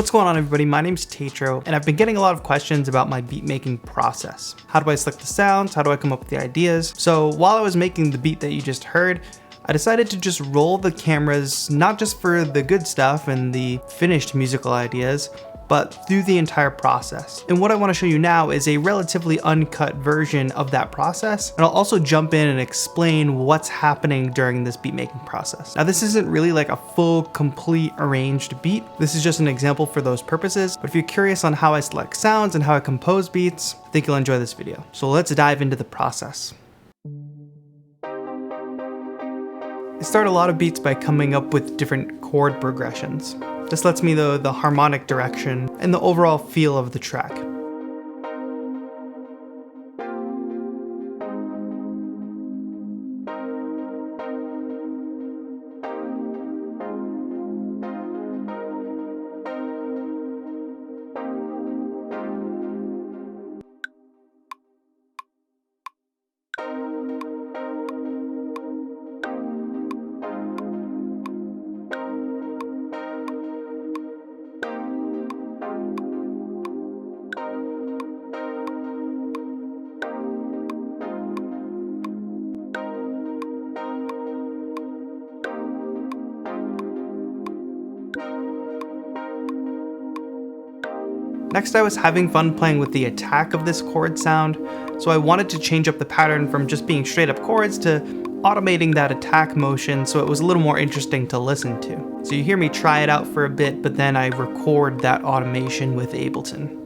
What's going on, everybody? My name's TAETRO, and I've been getting a lot of questions about my beat making process. How do I select the sounds? How do I come up with the ideas? So while I was making the beat that you just heard, I decided to just roll the cameras, not just for the good stuff and the finished musical ideas, but through the entire process. And what I want to show you now is a relatively uncut version of that process. And I'll also jump in and explain what's happening during this beat making process. Now, this isn't really like a full, complete arranged beat. This is just an example for those purposes. But if you're curious on how I select sounds and how I compose beats, I think you'll enjoy this video. So let's dive into the process. I start a lot of beats by coming up with different chord progressions. This lets me know the harmonic direction and the overall feel of the track. Next, I was having fun playing with the attack of this chord sound, so I wanted to change up the pattern from just being straight up chords to automating that attack motion so it was a little more interesting to listen to. So you hear me try it out for a bit, but then I record that automation with Ableton.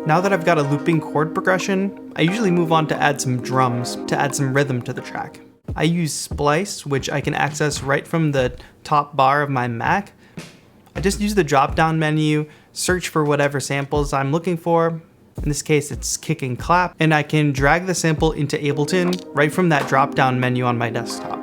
Now that I've got a looping chord progression, I usually move on to add some drums to add some rhythm to the track. I use Splice, which I can access right from the top bar of my Mac. I just use the drop-down menu, search for whatever samples I'm looking for. In this case, it's kick and clap, and I can drag the sample into Ableton right from that drop-down menu on my desktop.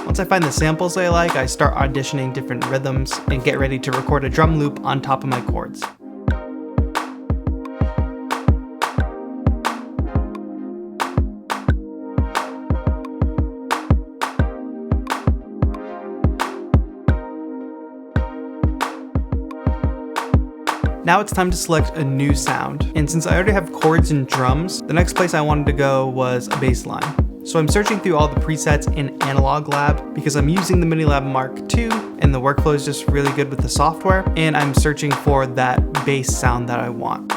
Once I find the samples I like, I start auditioning different rhythms and get ready to record a drum loop on top of my chords. Now it's time to select a new sound. And since I already have chords and drums, the next place I wanted to go was a bass line. So I'm searching through all the presets in Analog Lab because I'm using the Minilab Mark II and the workflow is just really good with the software, and I'm searching for that bass sound that I want.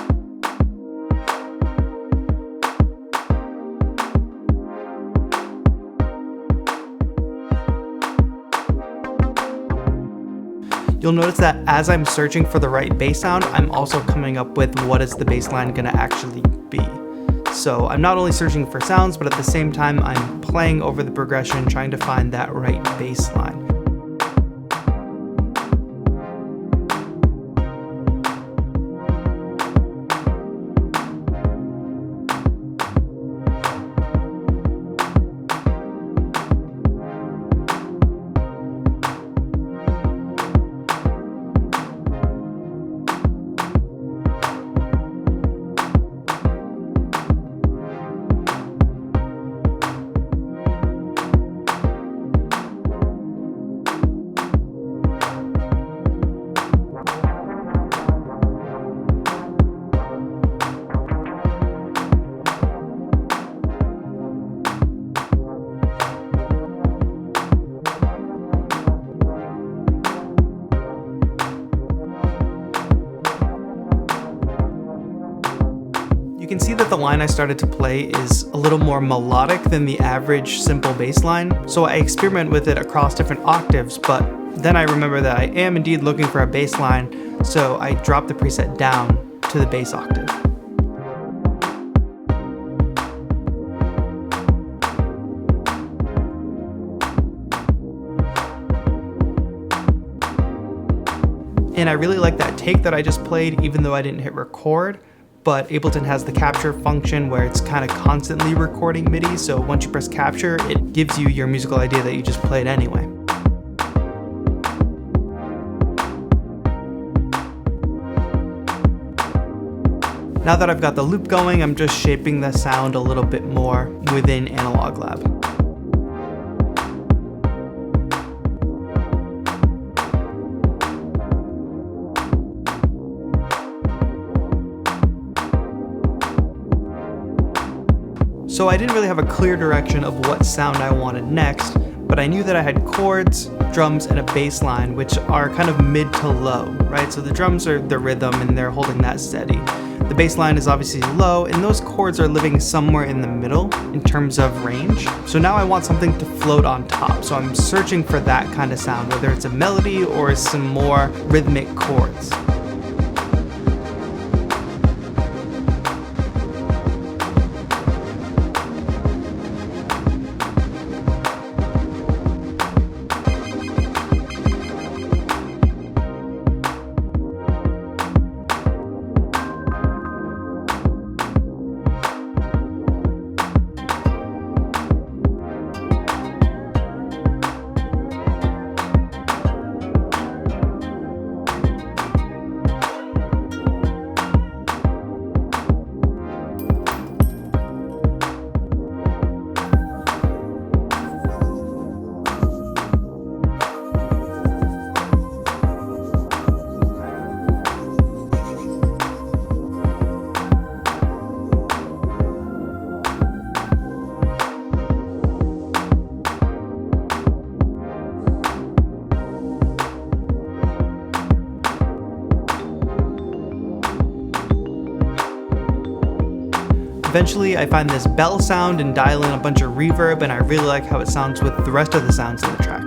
You'll notice that as I'm searching for the right bass sound, I'm also coming up with what is the bass line gonna actually be. So I'm not only searching for sounds, but at the same time, I'm playing over the progression, trying to find that right bass line. You can see that the line I started to play is a little more melodic than the average simple bass line, so I experiment with it across different octaves, but then I remember that I am indeed looking for a bass line, so I drop the preset down to the bass octave. And I really like that take that I just played, even though I didn't hit record. But Ableton has the capture function where it's kind of constantly recording MIDI, so once you press capture, it gives you your musical idea that you just played anyway. Now that I've got the loop going, I'm just shaping the sound a little bit more within Analog Lab. So I didn't really have a clear direction of what sound I wanted next, but I knew that I had chords, drums, and a bass line, which are kind of mid to low, right? So the drums are the rhythm and they're holding that steady. The bass line is obviously low, and those chords are living somewhere in the middle in terms of range. So now I want something to float on top. So I'm searching for that kind of sound, whether it's a melody or some more rhythmic chords. Eventually, I find this bell sound and dial in a bunch of reverb, and I really like how it sounds with the rest of the sounds in the track.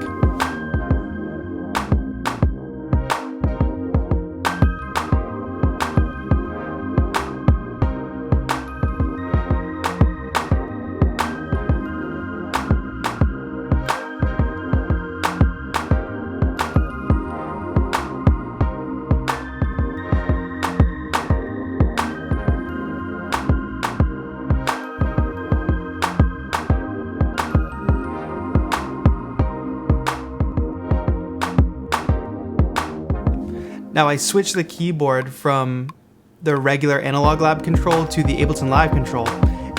Now I switched the keyboard from the regular Analog Lab control to the Ableton Live control,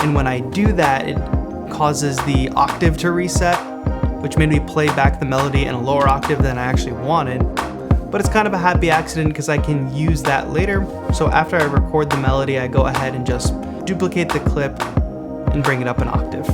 and when I do that, it causes the octave to reset, which made me play back the melody in a lower octave than I actually wanted. But it's kind of a happy accident because I can use that later. So after I record the melody, I go ahead and just duplicate the clip and bring it up an octave.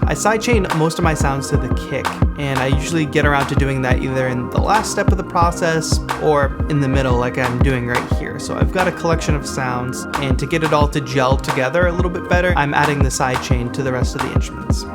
I sidechain most of my sounds to the kick, and I usually get around to doing that either in the last step of the process or in the middle like I'm doing right here. So I've got a collection of sounds, and to get it all to gel together a little bit better, I'm adding the sidechain to the rest of the instruments.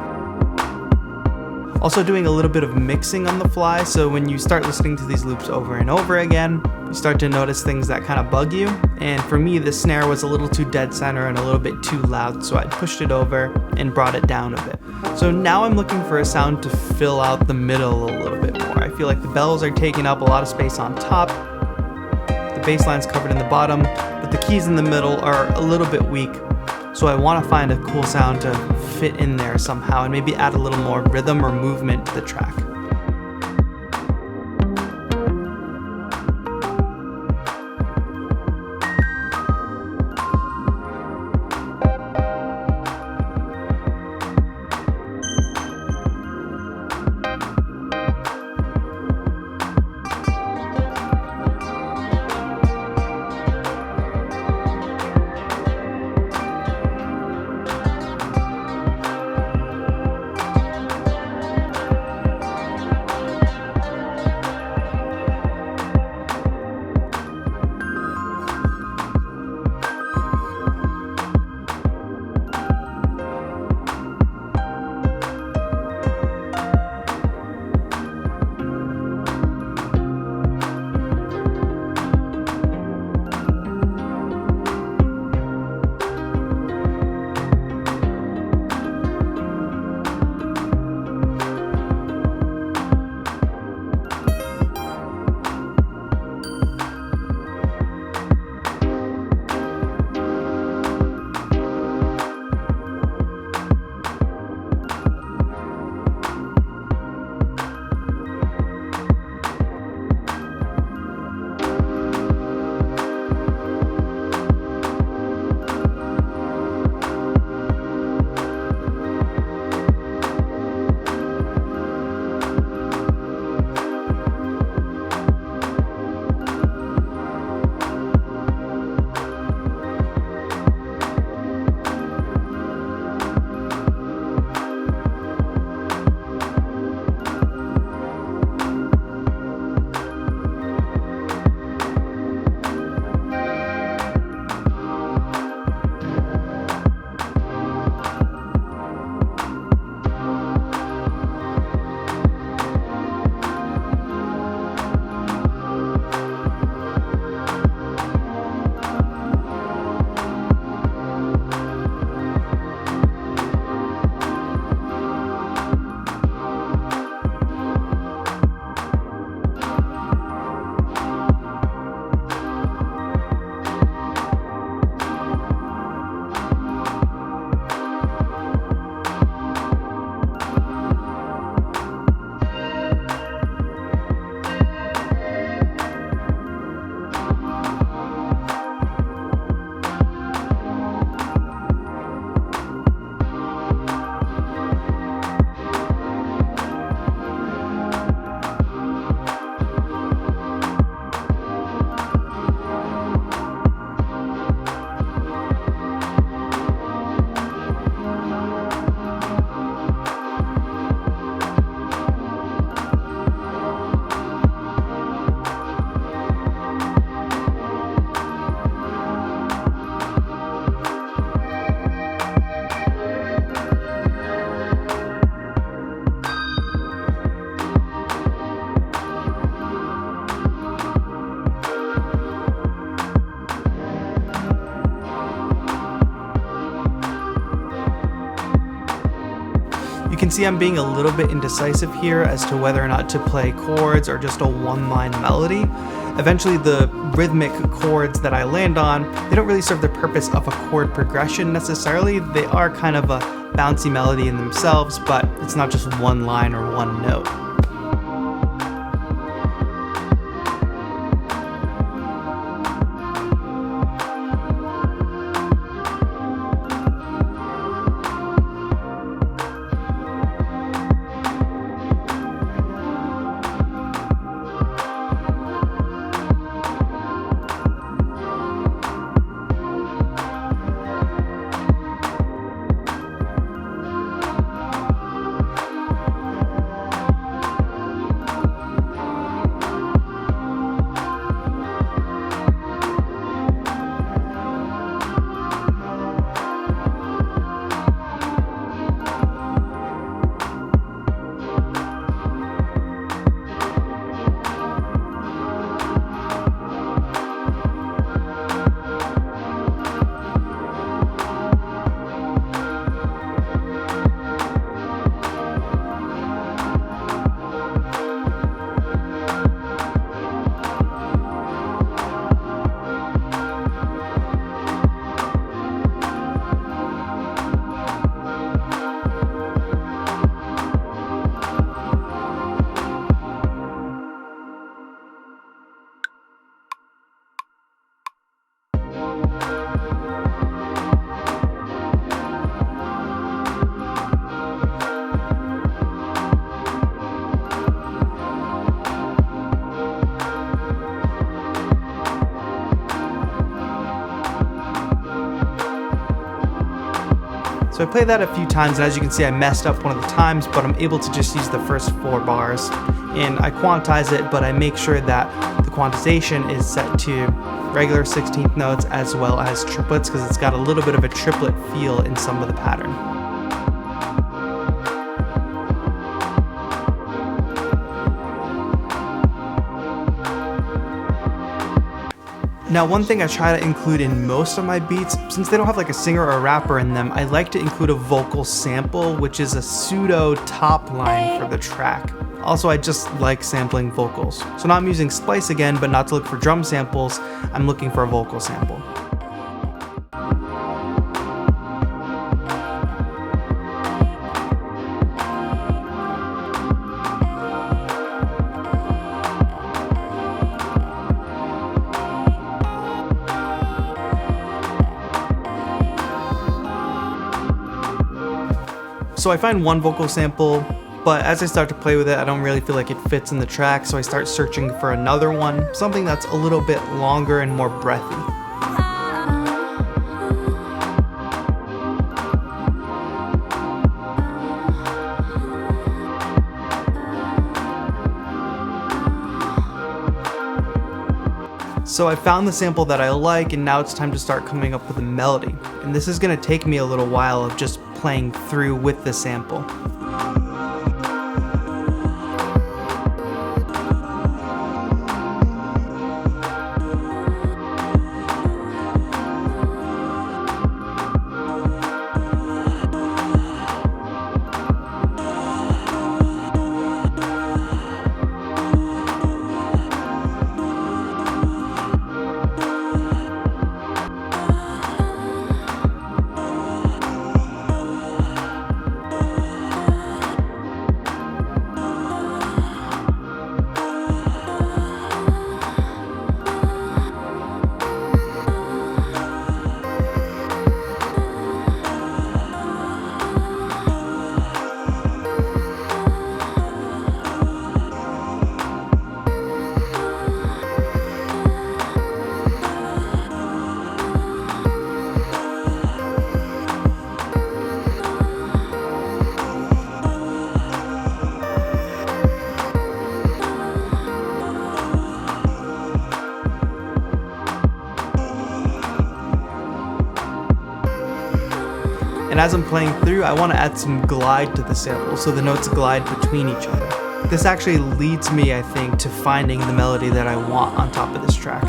Also doing a little bit of mixing on the fly, so when you start listening to these loops over and over again, you start to notice things that kind of bug you. And for me, the snare was a little too dead center and a little bit too loud, so I pushed it over and brought it down a bit. So now I'm looking for a sound to fill out the middle a little bit more. I feel like the bells are taking up a lot of space on top, the bass line's covered in the bottom, but the keys in the middle are a little bit weak. So I want to find a cool sound to fit in there somehow and maybe add a little more rhythm or movement to the track. can see I'm being a little bit indecisive here as to whether or not to play chords or just a one-line melody. Eventually the rhythmic chords that I land on, they don't really serve the purpose of a chord progression necessarily. They are kind of a bouncy melody in themselves, but it's not just one line or one note. So I played that a few times, and as you can see I messed up one of the times, but I'm able to just use the first 4 bars. And I quantize it, but I make sure that the quantization is set to regular 16th notes as well as triplets, because it's got a little bit of a triplet feel in some of the pattern. Now, one thing I try to include in most of my beats, since they don't have like a singer or a rapper in them, I like to include a vocal sample, which is a pseudo top line for the track. Also, I just like sampling vocals. So now I'm using Splice again, but not to look for drum samples, I'm looking for a vocal sample. So I find one vocal sample, but as I start to play with it, I don't really feel like it fits in the track, so I start searching for another one, something that's a little bit longer and more breathy. So I found the sample that I like, and now it's time to start coming up with a melody. And this is going to take me a little while of just playing through with the sample. And as I'm playing through, I want to add some glide to the sample, so the notes glide between each other. This actually leads me, I think, to finding the melody that I want on top of this track.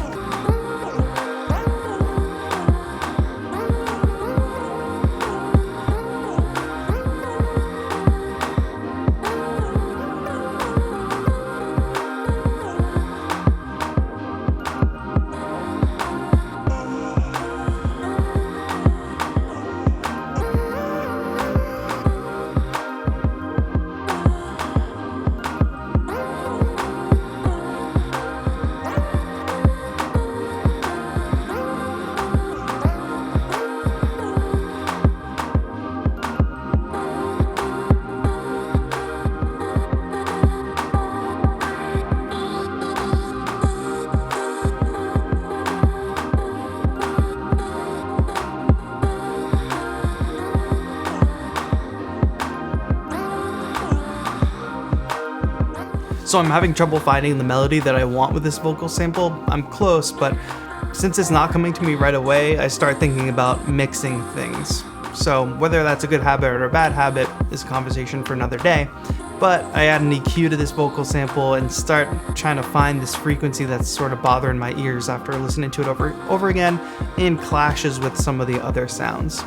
So I'm having trouble finding the melody that I want with this vocal sample. I'm close, but since it's not coming to me right away, I start thinking about mixing things. So whether that's a good habit or a bad habit is a conversation for another day. But I add an EQ to this vocal sample and start trying to find this frequency that's sort of bothering my ears after listening to it over again and clashes with some of the other sounds.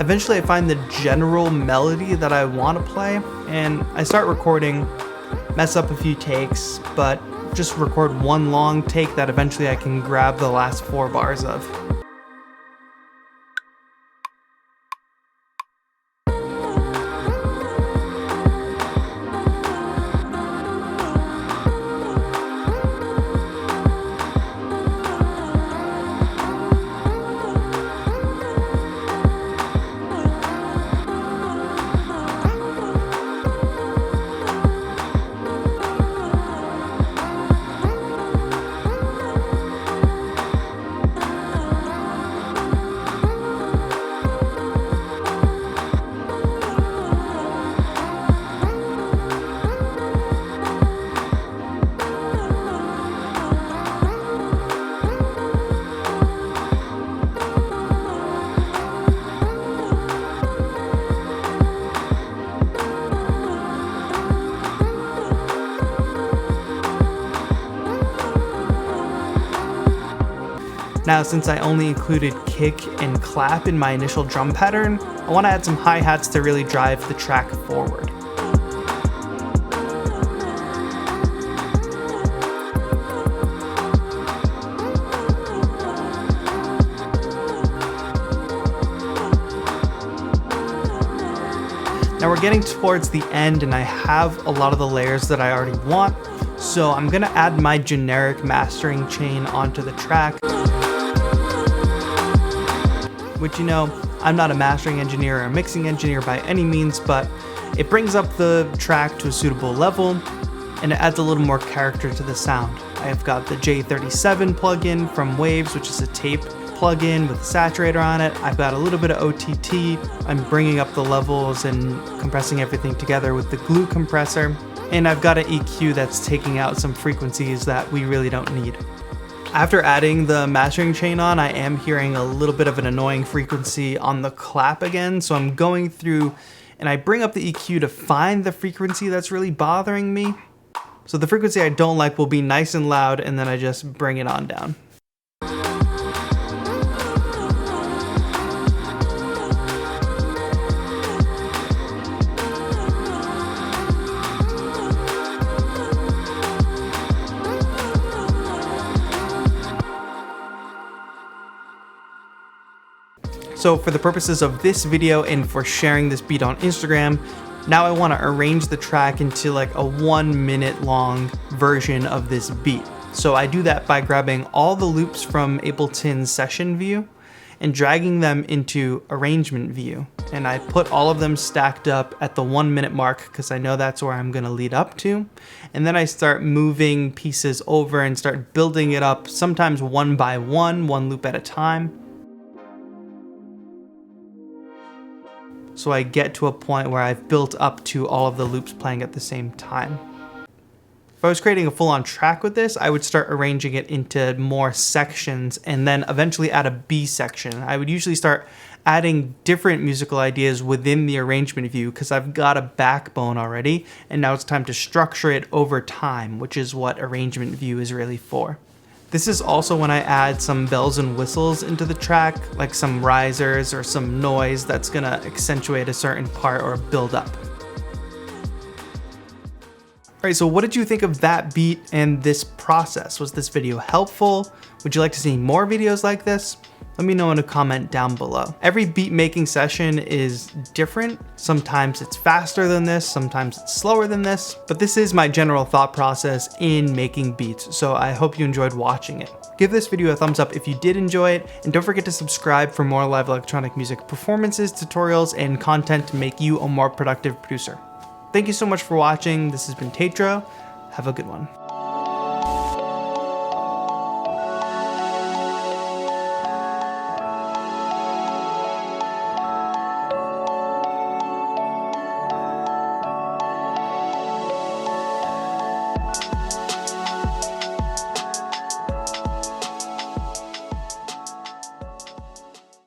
Eventually I find the general melody that I want to play, and I start recording, mess up a few takes, but just record one long take that eventually I can grab the last 4 bars of. Now, since I only included kick and clap in my initial drum pattern, I want to add some hi-hats to really drive the track forward. Now we're getting towards the end and I have a lot of the layers that I already want, so I'm gonna add my generic mastering chain onto the track. Which, you know, I'm not a mastering engineer or a mixing engineer by any means, but it brings up the track to a suitable level and it adds a little more character to the sound. I've got the J37 plugin from Waves, which is a tape plugin with a saturator on it. I've got a little bit of OTT. I'm bringing up the levels and compressing everything together with the glue compressor. And I've got an EQ that's taking out some frequencies that we really don't need. After adding the mastering chain on, I am hearing a little bit of an annoying frequency on the clap again, so I'm going through and I bring up the EQ to find the frequency that's really bothering me. So the frequency I don't like will be nice and loud, and then I just bring it on down. So for the purposes of this video and for sharing this beat on Instagram, now I want to arrange the track into like a 1 minute long version of this beat. So I do that by grabbing all the loops from Ableton's session view and dragging them into arrangement view. And I put all of them stacked up at the 1 minute mark because I know that's where I'm gonna lead up to. And then I start moving pieces over and start building it up, sometimes one by one loop at a time. So I get to a point where I've built up to all of the loops playing at the same time. If I was creating a full-on track with this, I would start arranging it into more sections and then eventually add a B section. I would usually start adding different musical ideas within the arrangement view because I've got a backbone already, and now it's time to structure it over time, which is what arrangement view is really for. This is also when I add some bells and whistles into the track, like some risers or some noise that's gonna accentuate a certain part or build up. All right, so what did you think of that beat and this process? Was this video helpful? Would you like to see more videos like this? Let me know in a comment down below. Every beat making session is different. Sometimes it's faster than this, sometimes it's slower than this, but this is my general thought process in making beats, so I hope you enjoyed watching it. Give this video a thumbs up if you did enjoy it, and don't forget to subscribe for more live electronic music performances, tutorials, and content to make you a more productive producer. Thank you so much for watching. This has been TAETRO. Have a good one.